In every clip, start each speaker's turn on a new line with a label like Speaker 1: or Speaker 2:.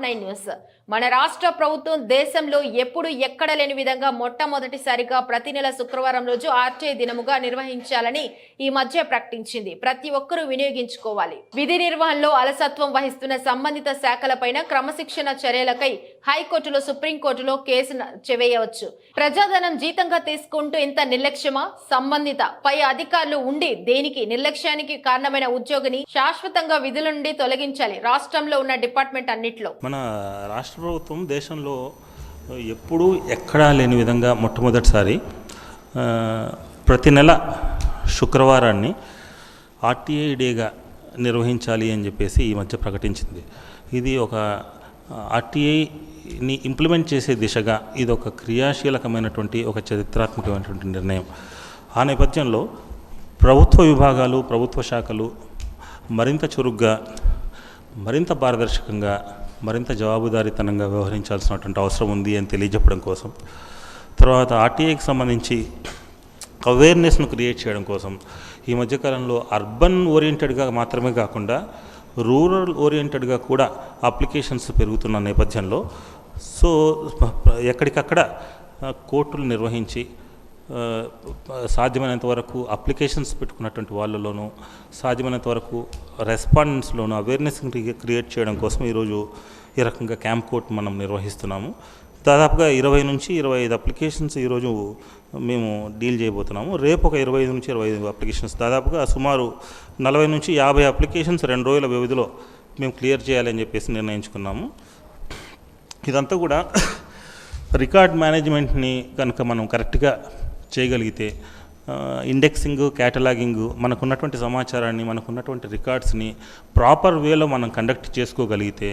Speaker 1: R9 news. మన రాష్ట్ర ప్రభుత్వం దేశంలో ఎప్పుడు ఎక్కడ లేని విధంగా మొట్టమొదటిసారిగా ప్రతి నెల శుక్రవారం రోజు ఆర్టీఐ దినముగా నిర్వహించాలని ఈ మధ్య ప్రకటించింది. ప్రతి ఒక్కరూ వినియోగించుకోవాలి. విధి నిర్వహణలో అలసత్వం వహిస్తున్న సంబంధిత శాఖలపైన క్రమశిక్షణ చర్యలకై హైకోర్టులో, సుప్రీంకోర్టులో కేసు వేయవచ్చు. ప్రజాధనం జీతంగా తీసుకుంటూ ఇంత నిర్లక్ష్యమా? సంబంధిత పై అధికారులు ఉండి దేనికి నిర్లక్ష్యానికి కారణమైన ఉద్యోగిని శాశ్వతంగా విధుల నుండి తొలగించాలి. రాష్ట్రంలో ఉన్న డిపార్ట్మెంట్ అన్నిట్లో
Speaker 2: మన రాష్ట్ర ప్రభుత్వం దేశంలో ఎప్పుడూ ఎక్కడా లేని విధంగా మొట్టమొదటిసారి ప్రతి నెల శుక్రవారాన్ని ఆర్టీఐ డేగా నిర్వహించాలి అని చెప్పేసి ఈ మధ్య ప్రకటించింది. ఇది ఒక ఆర్టీఐని ఇంప్లిమెంట్ చేసే దిశగా ఇది ఒక క్రియాశీలకమైనటువంటి ఒక చరిత్రాత్మకమైనటువంటి నిర్ణయం. ఆ నేపథ్యంలో ప్రభుత్వ విభాగాలు, ప్రభుత్వ శాఖలు మరింత చురుగ్గా, మరింత పారదర్శకంగా, మరింత జవాబుదారీతనంగా వ్యవహరించాల్సినటువంటి అవసరం ఉంది అని తెలియజెప్పడం కోసం, తర్వాత ఆర్టీఐకి సంబంధించి అవేర్నెస్ను క్రియేట్ చేయడం కోసం ఈ మధ్యకాలంలో అర్బన్ ఓరియంటెడ్గా మాత్రమే కాకుండా రూరల్ ఓరియంటెడ్గా కూడా అప్లికేషన్స్ పెరుగుతున్న నేపథ్యంలో ఎక్కడికక్కడ కోర్టులు నిర్వహించి సాధ్యమైనంత వరకు అప్లికేషన్స్ పెట్టుకున్నటువంటి వాళ్ళలోనూ, సాధ్యమైనంత వరకు రెస్పాండెంట్స్లోనూ అవేర్నెస్ క్రియేట్ చేయడం కోసం ఈరోజు ఈ రకంగా క్యాంప్ కోర్ట్ మనం నిర్వహిస్తున్నాము. దాదాపుగా 20 నుంచి 25 అప్లికేషన్స్ ఈరోజు మేము డీల్ చేయబోతున్నాము. రేపు ఒక 25 నుంచి 25 అప్లికేషన్స్, దాదాపుగా సుమారు 40 నుంచి 50 అప్లికేషన్స్ 2 రోజుల వ్యవధిలో మేము క్లియర్ చేయాలని చెప్పేసి నిర్ణయించుకున్నాము. ఇదంతా కూడా రికార్డ్ మేనేజ్మెంట్ని కనుక మనం కరెక్ట్గా చేయగలిగితే, ఇండెక్సింగ్, క్యాటలాగింగ్, మనకున్నటువంటి సమాచారాన్ని, మనకున్నటువంటి రికార్డ్స్ని ప్రాపర్ వేలో మనం కండక్ట్ చేసుకోగలిగితే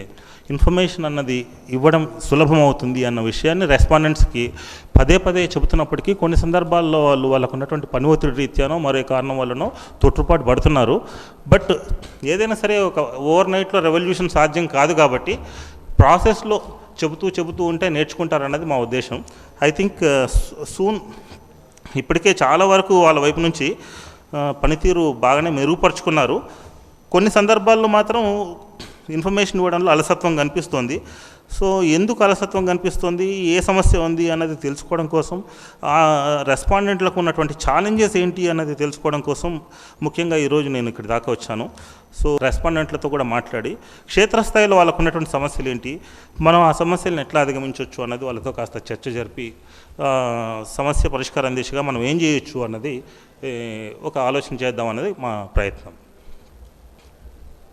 Speaker 2: ఇన్ఫర్మేషన్ అన్నది ఇవ్వడం సులభం అవుతుంది అన్న విషయాన్ని రెస్పాండెంట్స్కి పదే పదే చెబుతున్నప్పటికీ కొన్ని సందర్భాల్లో వాళ్ళకున్నటువంటి పని ఒత్తిడి రీత్యానో మరో కారణం వల్లనో తొట్టుపాటు పడుతున్నారు. బట్ ఏదైనా సరే ఒక ఓవర్ నైట్లో రెవల్యూషన్ సాధ్యం కాదు కాబట్టి ప్రాసెస్లో చెబుతూ ఉంటే నేర్చుకుంటారన్నది మా ఉద్దేశం. ఐ థింక్ సూన్ ఇప్పటికే చాలా వరకు వాళ్ళ వైపు నుంచి పనితీరు బాగానే మెరుగుపరుచుకున్నారు. కొన్ని సందర్భాల్లో మాత్రం ఇన్ఫర్మేషన్ ఇవ్వడంలో అలసత్వం కనిపిస్తోంది. సో ఎందుకు అలసత్వం కనిపిస్తుంది, ఏ సమస్య ఉంది అన్నది తెలుసుకోవడం కోసం, ఆ రెస్పాండెంట్లకు ఉన్నటువంటి ఛాలెంజెస్ ఏంటి అన్నది తెలుసుకోవడం కోసం ముఖ్యంగా ఈరోజు నేను ఇక్కడి దాకా వచ్చాను. సో రెస్పాండెంట్లతో కూడా మాట్లాడి క్షేత్రస్థాయిలో వాళ్ళకు ఉన్నటువంటి సమస్యలు ఏంటి, మనం ఆ సమస్యలను ఎట్లా అధిగమించవచ్చు అన్నది వాళ్ళతో కాస్త చర్చ జరిపి సమస్య పరిష్కారం దిశగా మనం ఏం చేయొచ్చు అన్నది ఒక ఆలోచన చేద్దాం అన్నది మా ప్రయత్నం.